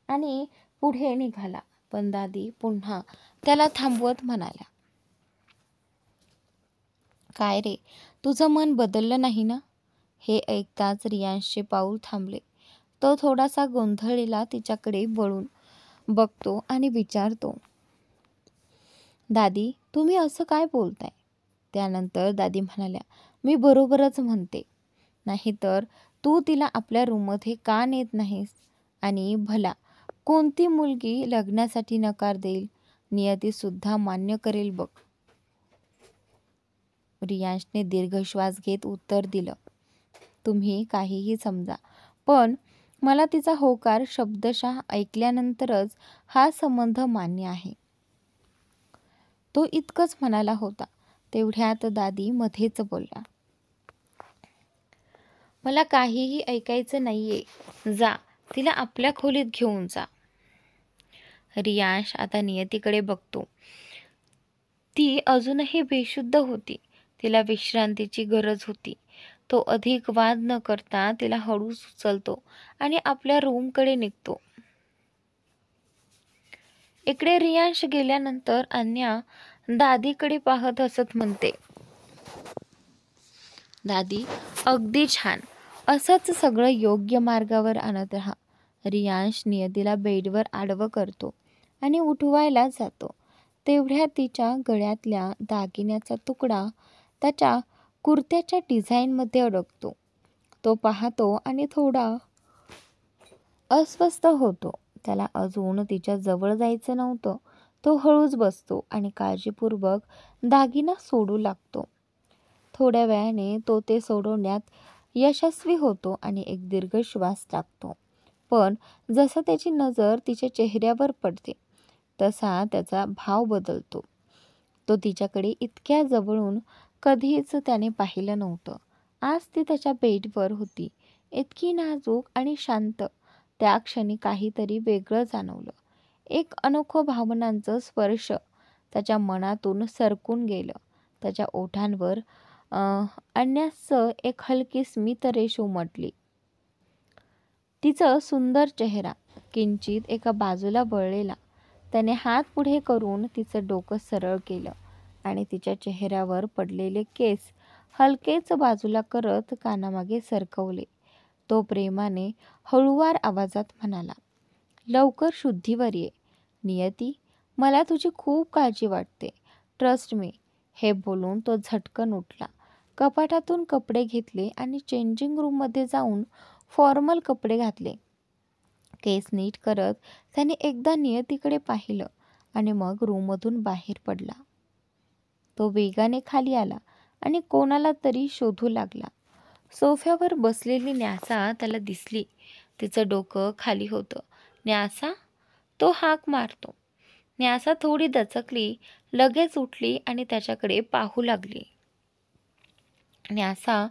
आणि पुढे निघाला. पण दादी पुन्हा त्याला थांबवत म्हणाल्या, काय रे, तुझं मन बदललं नाही ना? हे ऐकताच रियांशचे पाऊल थांबले. तो थोडासा गोंधळलेला तिच्याकडे वळून बघतो आणि विचारतो, दादी तुम्ही असं काय बोलताय? त्यानंतर दादी म्हणाल्या, मी बरोबरच म्हणते. नाहीतर तू तिला आपल्या रूममध्ये का नेत नाहीस? आणि भला कोणती मुलगी लग्नासाठी नकार देईल? नियतीसुद्धा मान्य करेल बघ. रियांशने दीर्घ श्वास घेत उत्तर दिलं, तुम्ही काहीही समजा, पण मला तिचा होकार शब्दशः ऐकल्यानंतरच हा संबंध मान्य आहे. तो इतकंच म्हणाला होता. तेवढ्यात दादी मध्येच बोलला, मला काहीही ऐकायचं नाहीये, जा तिला आपल्या खोलीत घेऊन जा. रियांश आता नियतीकडे बघतो. ती अजूनही बेशुद्ध होती. तिला विश्रांतीची गरज होती. तो अधिक वाद न करता तिला हळूच उचलतो आणि आपल्या रूमकडे निघतो. इकडे रियांश गेल्यानंतर अन्या दादीकडे पाहत हसत म्हणते, दादी अगदी छान, असंच सगळं योग्य मार्गावर आणत राहा. रियांश नियतीला बेडवर आडवं करतो आणि उठवायला जातो. तेवढ्यात तिच्या गळ्यातल्या दागिन्याचा तुकडा त्याच्या कुर्त्याच्या डिझाईनमध्ये अडकतो. तो पाहतो आणि थोडा अस्वस्थ होतो. त्याला अजून तिच्या जवळ जायचं नव्हतं. तो हळूच बसतो आणि काळजीपूर्वक दागिना सोडू लागतो. थोड्या वेळाने तो ते सोडवण्यात यशस्वी होतो आणि एक दीर्घ श्वास टाकतो. पण जसं त्याची नजर तिच्या चेहऱ्यावर पडते तसा त्याचा भाव बदलतो. तो तिच्याकडे इतक्या जवळून कधीच त्याने पाहिलं नव्हतं. आज ती त्याच्या बेडवर होती, इतकी नाजूक आणि शांत. त्या क्षणी काहीतरी वेगळं जाणवलं. एक अनोखं भावनांचं स्पर्श त्याच्या मनातून सरकून गेलं. त्याच्या ओठांवर अन्याचं एक हलकी स्मितरेष उमटली. तिचं सुंदर चेहरा किंचित एका बाजूला वळलेला. त्याने हात पुढे करून तिचं डोकं सरळ केलं आणि तिच्या चेहऱ्यावर पडलेले केस हलकेच बाजूला करत कानामागे सरकवले. तो प्रेमाने हळूवार आवाजात म्हणाला, लवकर शुद्धीवर ये. नियती, मला तुझी खूप काळजी वाटते. Trust me. हे बोलून तो झटकन उठला. कपाटातून कपडे घेतले आणि चेंजिंग रूममध्ये जाऊन फॉर्मल कपडे घातले. केस नीट करत त्याने एकदा नियतीकडे पाहिलं आणि मग रूममधून बाहेर पडला. तो वेगाने खाली आला आणि कोणाला तरी शोधू लागला. सोफ्यावर बसलेली न्यासा त्याला दिसली. तिचं डोकं खाली होतं. न्यासा? तो हाक मारतो. न्यासा थोडी दचकली, लगेच उठली आणि त्याच्याकडे पाहू लागली. न्यासा,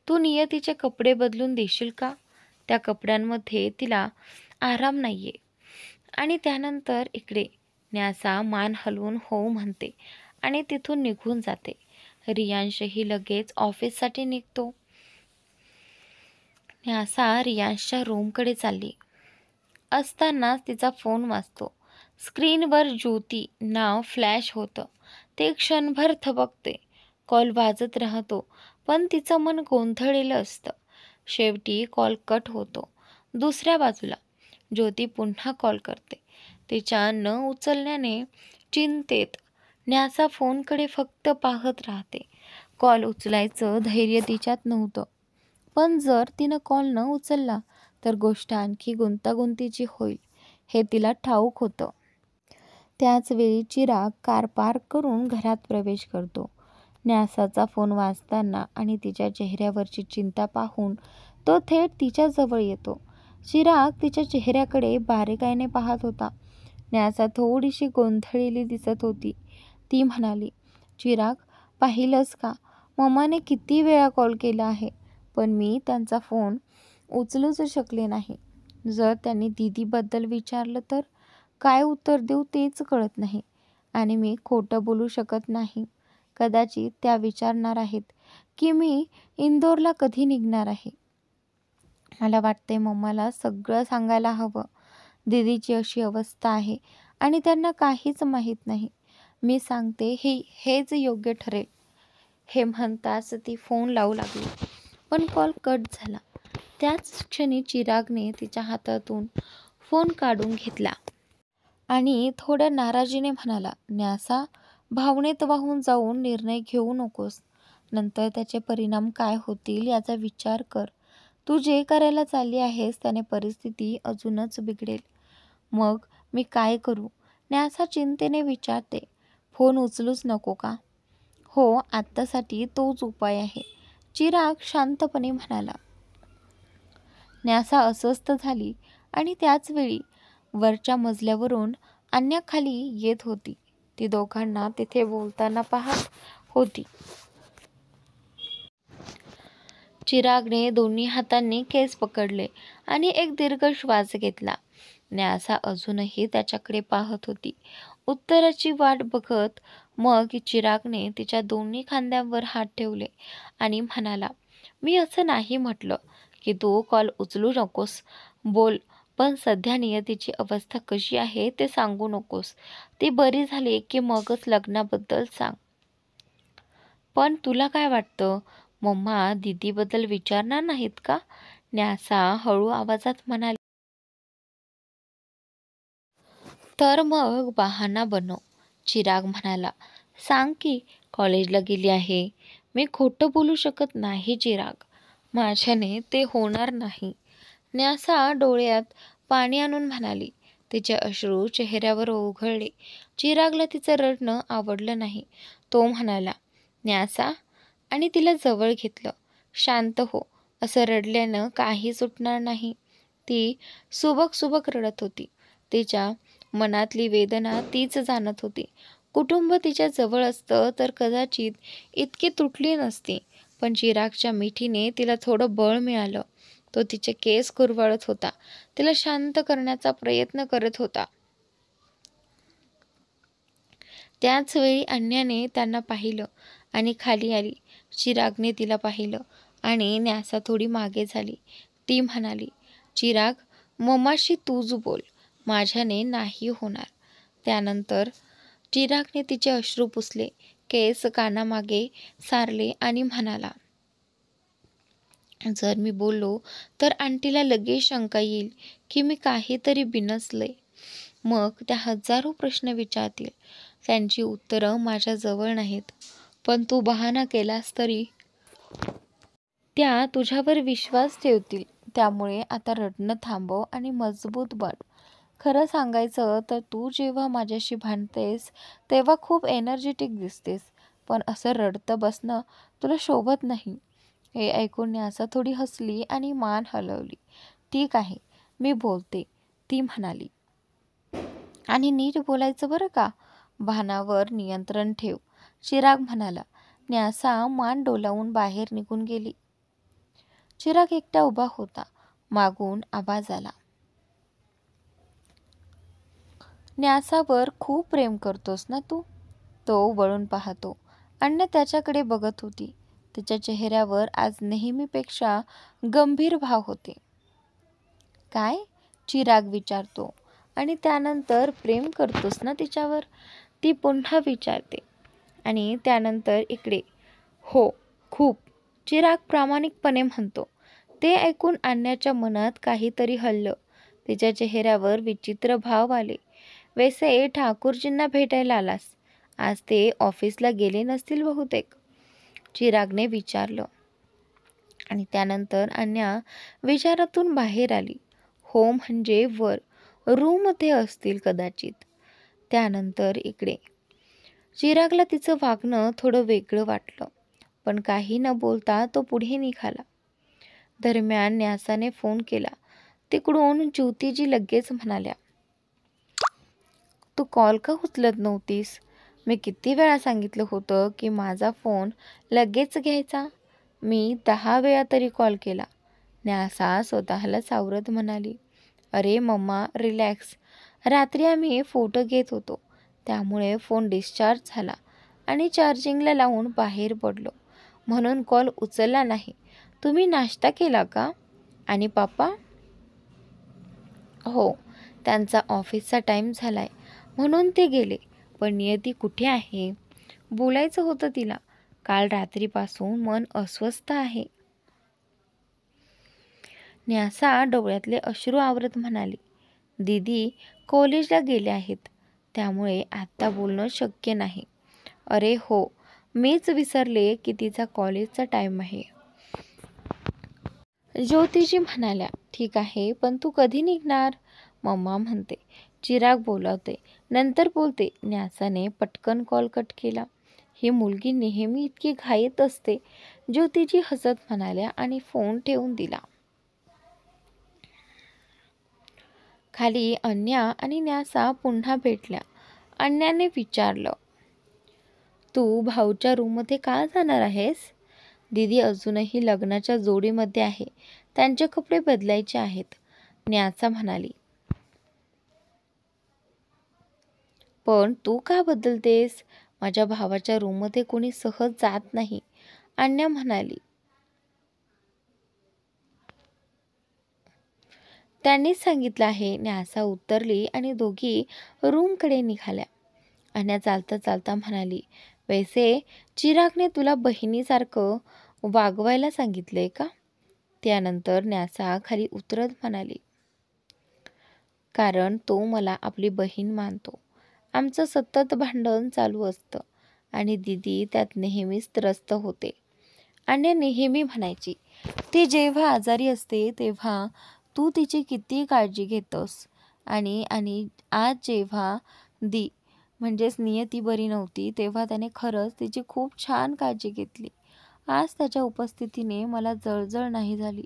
तू नियतीचे कपडे बदलून देशील का? त्या कपड्यांमध्ये तिला आराम नाहीये. आणि त्यानंतर इकडे न्यासा मान हलवून हो म्हणते आणि तिथून निघून जाते. रियांशही लगेच ऑफिससाठी निघतो. न्यासा रियांशच्या रूमकडे चालली असतानाच तिचा फोन वाजतो. स्क्रीनवर ज्योती नाव फ्लॅश होतं. ते क्षणभर थबकते. कॉल वाजत राहतो, पण तिचं मन गोंधळलेलं असतं. शेवटी कॉल कट होतो. दुसऱ्या बाजूला ज्योती पुन्हा कॉल करते. तिच्या न उचलण्याने चिंतेत न्यासा फोनकडे फक्त पाहत राहते. कॉल उचलायचं धैर्य तिच्यात नव्हतं. पण जर तिनं कॉल न उचलला तर गोष्ट आणखी गुंतागुंतीची होईल हे तिला ठाऊक होतं. त्याच वेळी चिराग कार पार्क करून घरात प्रवेश करतो. न्यासाचा फोन वाजताना आणि तिच्या चेहऱ्यावरची चिंता पाहून तो थेट तिच्याजवळ येतो. चिराग तिच्या चेहऱ्याकडे बारीकाईने पाहत होता. न्यासा थोडीशी गोंधळलेली दिसत होती. ती म्हणाली, चिराग, पाहिलंस का? मम्माने किती वेळा कॉल केला आहे, पण मी त्यांचा फोन उचलूच शकले नाही. जर त्यांनी दीदीबद्दल विचारलं तर काय उत्तर देऊ तेच कळत नाही आणि मी खोटं बोलू शकत नाही. कदाचित त्या विचारणार आहेत की मी इंदोरला कधी निघणार आहे. मला वाटते मम्माला सगळं सांगायला हवं. दीदीची अशी अवस्था आहे आणि त्यांना काहीच माहीत नाही. मी सांगते हेच योग्य ठरेल. हे म्हणताच ती फोन लावू लागली, पण कॉल कट झाला. त्याच क्षणी चिरागने तिच्या हातातून फोन काढून घेतला आणि थोड्या नाराजीने म्हणाला, न्यासा, भावनेत वाहून जाऊन निर्णय घेऊ नकोस. नंतर त्याचे परिणाम काय होतील याचा विचार कर. तू जे करायला चालली आहेस त्याने परिस्थिती अजूनच बिघडेल. मग मी काय करू? न्यासा चिंतेने विचारते. फोन उचलूच नको का? हो, आत्तासाठी तोच उपाय आहे, चिराग शांतपणे म्हणाला. न्यासा अस्वस्थ झाली आणि त्याच वेळी वरच्या मजल्यावरून अन्या खाली येत होती. ती दोघांना तिथे बोलताना पाहत होती. चिरागने दोन्ही हातांनी केस पकडले आणि एक दीर्घ श्वास घेतला. न्यासा अजूनही त्याच्याकडे पाहत होती, उत्तराची वाट बघत. मग चिरागने तिच्या दोन्ही खांद्यांवर हात ठेवले आणि म्हणाला, मी असं नाही म्हटलं की तू कॉल उचलू नकोस. बोल, पण सध्या नियतीची अवस्था कशी आहे ते सांगू नकोस. ती बरी झाली की मगच लग्नाबद्दल सांग. पण तुला काय वाटतं, मम्मा दीदीबद्दल विचारणार नाहीत का? न्यासा हळू आवाजात म्हणाली. तर मग बहाणा बनव, चिराग म्हणाला. सांग की कॉलेजला गेली आहे. मी खोटं बोलू शकत नाही चिराग, माझ्याने ते होणार नाही. न्यासा डोळ्यात पाणी आणून म्हणाली. तिचे अश्रू चेहऱ्यावर ओघळले. चिरागला तिचं रडणं आवडलं नाही. तो म्हणाला, न्यासा, आणि तिला जवळ घेतलं. शांत हो, असं रडल्यानं काही सुटणार नाही. ती सुबक सुबक रडत होती. तिच्या मनातली वेदना तीच जाणत होती. कुटुंब तिच्या जवळ असतं तर कदाचित इतकी तुटली नसती. पण चिरागच्या मिठीने तिला थोडं बळ मिळालं. तो तिचे केस कुरवाळत होता, तिला शांत करण्याचा प्रयत्न करत होता. त्याच वेळी अन्याने त्यांना पाहिलं आणि खाली आली. चिरागने तिला पाहिलं आणि न्यासा थोडी मागे झाली. ती म्हणाली, चिराग, मम्माशी तूच बोल, माझ्याने नाही होणार. त्यानंतर चिरागने तिचे अश्रू पुसले, केस कानामागे सारले आणि म्हणाला, जर मी बोललो तर आंटीला लगेच शंका येईल की मी काहीतरी बिनसले. मग त्या हजारो प्रश्न विचारतील. त्यांची उत्तरं माझ्याजवळ नाहीत. पण तू बहाणा केलास तरी त्या तुझ्यावर विश्वास ठेवतील. त्यामुळे आता रडणं थांबव आणि मजबूत बन. खरं सांगायचं तर तू जेव्हा माझ्याशी भांडतेस तेव्हा खूप एनर्जेटिक दिसतेस, पण असं रडतं बसणं तुला शोभत नाही. हे ऐकून न्यासा थोडी हसली आणि मान हलवली. ठीक आहे, मी बोलते, ती म्हणाली. आणि नीट बोलायचं बरं का, भानावर नियंत्रण ठेव, चिराग म्हणाला. न्यासा मान डोलावून बाहेर निघून गेली. चिराग एकटा उभा होता. मागून आवाज आला, न्यासावर खूप प्रेम करतोस ना तू? तो वळून पाहतो. अन्य त्याच्याकडे बघत होती. तिच्या चेहऱ्यावर आज नेहमीपेक्षा गंभीर भाव होते. काय? चिराग विचारतो. आणि त्यानंतर प्रेम करतोस ना तिच्यावर? ती पुन्हा विचारते. आणि त्यानंतर इकडे, हो, खूप, चिराग प्रामाणिकपणे म्हणतो. ते ऐकून अन्याच्या मनात काहीतरी हललं. तिच्या चेहऱ्यावर विचित्र भाव आले. वैसे ठाकूरजींना भेटायला आलास? आज ते ऑफिसला गेले नसतील बहुतेक, चिरागने विचारलं. आणि त्यानंतर अन्या विचारातून बाहेर आली. हो, म्हणजे वर रूममध्ये असतील कदाचित. त्यानंतर इकडे चिरागला तिचं वागणं थोडं वेगळं वाटलं, पण काही न बोलता तो पुढे निघाला. दरम्यान न्यासाने फोन केला. तिकडून ज्योतिजी लगेच म्हणाल्या, तू कॉल का उचलत नव्हतीस? मी किती वेळा सांगितलं होतं की माझा फोन लगेच घ्यायचा. मी 10 वेळा तरी कॉल केला. न्यासा स्वतःला सावरत म्हणाली, अरे मम्मा, रिलॅक्स. रात्री आम्ही फोटो घेत होतो, त्यामुळे फोन डिस्चार्ज झाला आणि चार्जिंगला लावून बाहेर पडलो, म्हणून कॉल उचलला नाही. तुम्ही नाश्ता केला का? आणि पापा? हो, त्यांचा ऑफिसचा टाईम झालाय. म्हणून ते गेले. पण नियती कुठे आहे? बोलायचं होतं तिला. काल रात्रीपासून मन अस्वस्थ आहे. न्यासा डोळ्यातले अश्रू आवरत म्हणाली, दीदी कॉलेजला गेले आहेत, त्यामुळे आत्ता बोलणं शक्य नाही. अरे हो, मीच विसरले की तिचा कॉलेजचा टाईम आहे. ज्योतिजी म्हणाल्या, ठीक आहे, पण तू कधी निघणार? मम्मा म्हणते. चिराग बोलावते, नंतर बोलते. न्यासाने पटकन कॉल कट केला. ही मुलगी नेहमी इतकी घाईत असते. ज्योतिजी हसत म्हणाल्या आणि फोन ठेवून दिला. खाली अन्या आणि न्यासा पुन्हा भेटल्या. अन्याने विचारलं, तू भाऊच्या रूममध्ये का जाणार आहेस? दीदी अजूनही लग्नाच्या जोडीमध्ये आहे, त्यांचे कपडे बदलायचे आहेत, न्यासा म्हणाली. पण तू का बदलतेस? माझ्या भावाच्या रूममध्ये कोणी सहज जात नाही, अन्या म्हणाली. त्यांनीच सांगितलं आहे, न्यासा उत्तरली आणि दोघी रूमकडे निघाल्या. अन्या चालता चालता म्हणाली, वैसे चिरागने तुला बहिणीसारखं वागवायला सांगितलंय का? त्यानंतर न्यासा खाली उतरत म्हणाली, कारण तो मला आपली बहीण मानतो. आमचं सतत भांडण चालू असतं आणि दीदी त्यात नेहमीच त्रस्त होते. अन्या नेहमी म्हणायची, ती जेव्हा आजारी असते तेव्हा तू तिची किती काळजी घेतोस. आणि आणि आज जेव्हा म्हणजेच नियती बरी नव्हती तेव्हा त्याने खरंच तिची खूप छान काळजी घेतली. आज त्याच्या उपस्थितीने मला जळजळ नाही झाली,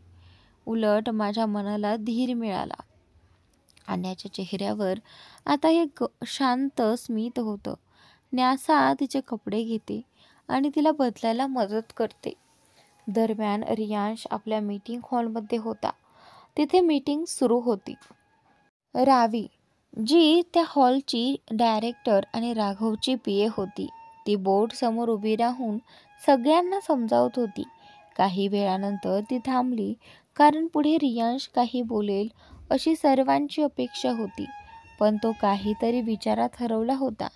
उलट माझ्या मनाला धीर मिळाला. अन्याच्या चेहऱ्यावर आता एक शांत स्मित होतं. न्यासा तिचे कपडे घेते आणि तिला बदलायला मदत करते. दरम्यान रियांश आपल्या मीटिंग हॉलमध्ये होता. तिथे मीटिंग सुरू होती. रावी जी त्या हॉलची डायरेक्टर आणि राघवची पीए होती. ती बोर्ड समोर उभी राहून सगळ्यांना समजावत होती. काही वेळानंतर ती थांबली, कारण पुढे रियांश काही बोलेल अशी सर्वांची अपेक्षा होती. पण तो काहीतरी विचारात हरवला होता.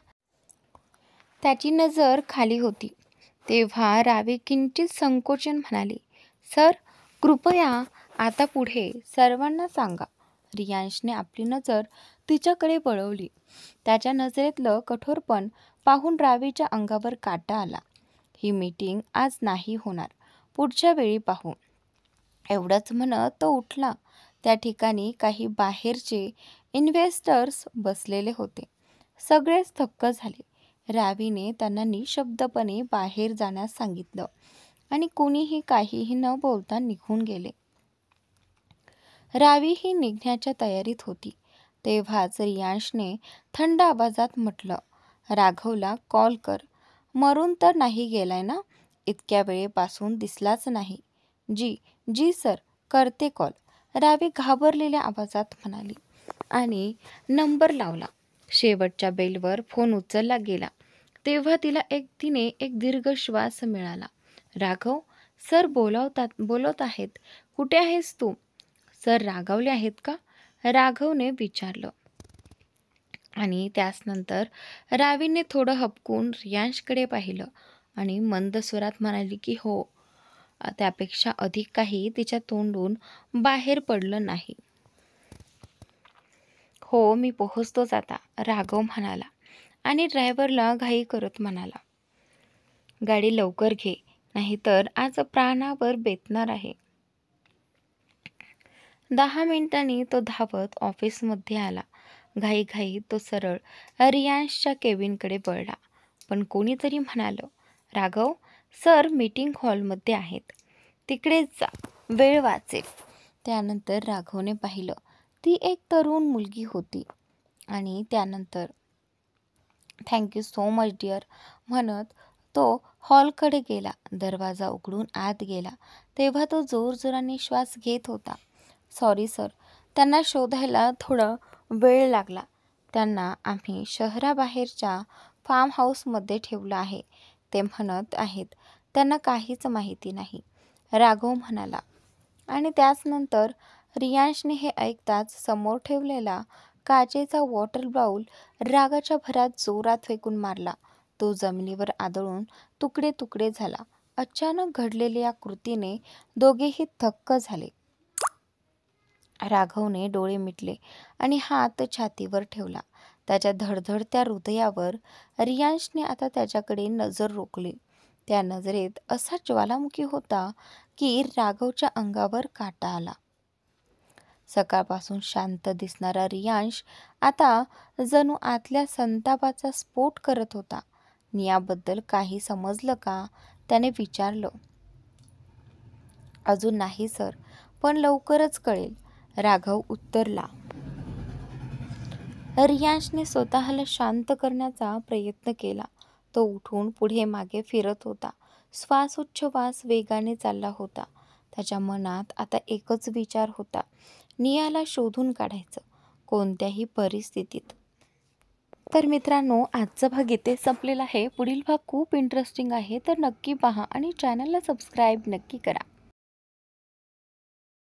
त्याची नजर खाली होती. तेव्हा रावी किंचित संकोचन म्हणाली, सर कृपया आता पुढे सर्वांना सांगा. रियांशने आपली नजर तिच्याकडे वळवली. त्याच्या नजरेतलं कठोरपण पाहून रावीच्या अंगावर काटा आला. ही मीटिंग आज नाही होणार, पुढच्या वेळी पाहू. एवढंच म्हणत तो उठला. त्या ठिकाणी काही बाहेरचे इन्व्हेस्टर्स बसलेले होते. सगळेच थक्क झाले. रावीने त्यांना निशब्दपणे बाहेर जाण्यास सांगितलं आणि कोणीही काहीही न बोलता निघून गेले. रावी ही निघण्याच्या तयारीत होती. तेव्हाच रियांशने थंड आवाजात म्हटलं, राघवला कॉल कर. मरून तर नाही गेलाय ना? इतक्या वेळेपासून दिसलाच नाही. जी सर, करते कॉल, रावी घाबरलेल्या आवाजात म्हणाली आणि नंबर लावला. शेवटच्या बेलवर फोन उचलला गेला. तेव्हा तिने एक दीर्घ श्वास मिळाला. राघव सर बोलत आहेत. कुठे आहेस तू? सर रागावले आहेत का? राघवने विचारलं. आणि त्यानंतर रावीने थोडं हबकून रियांशकडे पाहिलं आणि मंद स्वरात म्हणाली की हो. त्यापेक्षा अधिक काही तिच्या तोंडून बाहेर पडलं नाही. हो, मी पोहोचतोच आता, राघव म्हणाला आणि ड्रायव्हरला घाई करत म्हणाला, गाडी लवकर घे, नाहीतर आज प्राणावर बेतणार आहे. 10 मिनिटांनी तो धावत ऑफिसमध्ये आला. घाईघाईत तो सरळ रियांशच्या केबिनकडे वळला. पण कोणीतरी म्हणालं, राघव सर मीटिंग हॉलमध्ये आहेत, तिकडेच जा, वेळ वाचेल. त्यानंतर राघवने पाहिलं. ती एक तरुण मुलगी होती. आणि त्यानंतर थँक्यू सो मच डिअर म्हणत तो हॉलकडे गेला. दरवाजा उघडून आत गेला तेव्हा तो जोरजोराने श्वास घेत होता. सॉरी सर, त्यांना शोधायला थोडा वेळ लागला. त्यांना आम्ही शहराबाहेरच्या फार्म हाऊसमध्ये ठेवलं आहे. ते म्हणत आहेत त्यांना काहीच माहिती नाही, राघव म्हणाला. आणि त्याचनंतर रियांशने हे ऐकताच समोर ठेवलेला काचेचा वॉटर बाउल रागाच्या भरात जोरात फेकून मारला. तो जमिनीवर आदळून तुकडे तुकडे झाला. अचानक घडलेल्या या कृतीने दोघेही थक्क झाले. राघवने डोळे मिटले आणि हात छातीवर ठेवला. त्याच्या धडधडत्या हृदयावर रियांशने आता त्याच्याकडे नजर रोखली. त्या नजरेत असा ज्वालामुखी होता की राघवच्या अंगावर काटा आला. सकाळपासून शांत दिसणारा रियांश आता जणू आतल्या संतापाचा स्फोट करत होता. नियाबद्दल काही समजलं का, त्याने विचारलं. अजून नाही सर, पण लवकरच कळेल, राघव उत्तरला. रियांशने स्वतःला शांत करण्याचा प्रयत्न केला. तो उठून पुढे मागे फिरत होता. श्वासोच्छवास वेगाने चालला होता. त्याच्या मनात आता एकच विचार होता, नियाला शोधून काढायचं कोणत्याही परिस्थितीत. तर मित्रांनो, आजचा भाग इथे संपलेला आहे. पुढील भाग खूप इंटरेस्टिंग आहे, तर नक्की पहा आणि चॅनलला सबस्क्राईब नक्की करा.